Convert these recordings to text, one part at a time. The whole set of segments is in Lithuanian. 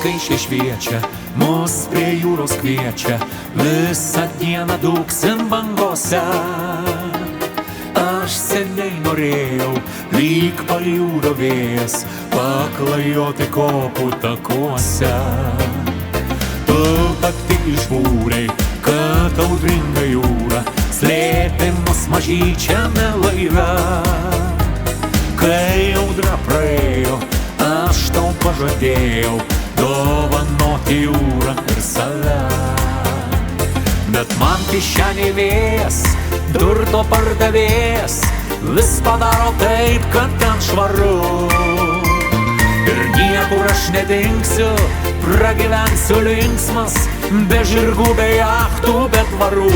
skaisčiai šviečia, mus prie jūros kviečia, visą dieną dūksim bangose. Aš seniai norėjau, lyg pajūro vėjas, paklajoti kopų takuose. Tu pati išbūrei, kad audringa jūra slėpė mus mažyčiame laive. Kai audra praėjo, aš tau pažadėjau dovanoti jūrą ir save. Bet man kišenėj vėjas, turto pardavėjas, vis padaro taip, kad ten švaru. Ir niekur aš nedingsiu, pragyvensiu linksmas, be žirgų, be jachtų, be tvarų.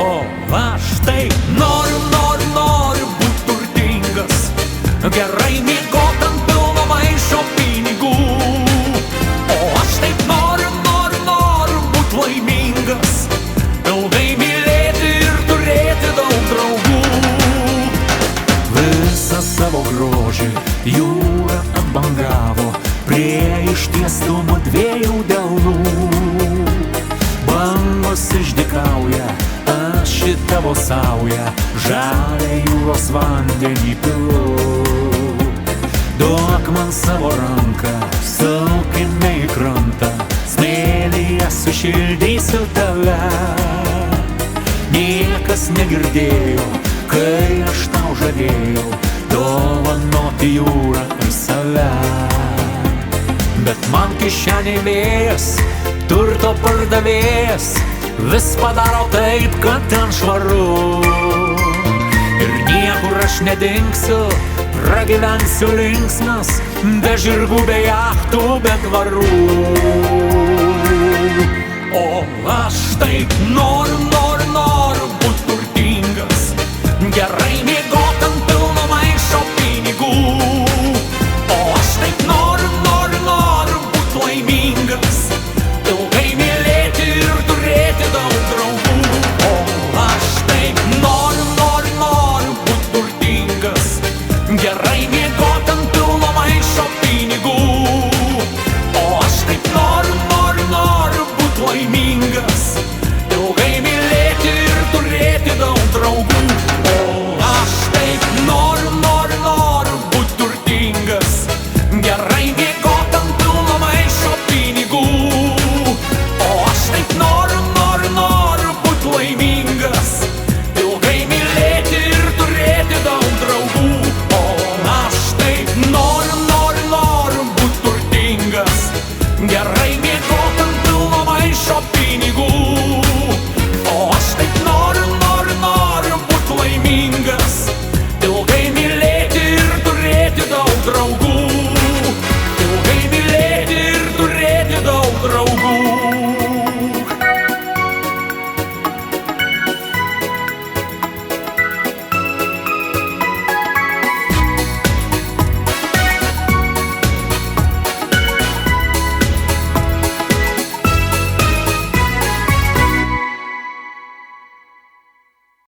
O aš taip noriu būt turtingas, gerai miegot ant pilno maišo pinigų. O aš taip noriu būt laimingas, ilgai mylėti ir turėti daug draugų. Visą savo grožį jūra atbangavo prie ištiestumų dviejų delnų. Bangos išdykauja, aš į tavo saują žalią jūros vandenį pilu. Duok man savo ranką, saukime į krantą, smėlyje sušildysiu tave. Niekas negirdėjo, kai aš tau žadėjau dovanoti jūrą ir save. Bet man kišenėj vėjas, turto pardavėjas, vis padaro taip, kad ten švaru. Ir niekur aš nedingsiu, pragyvensiu linksmas, be žirgų, be jachtų, be tvarų. O aš taip noriu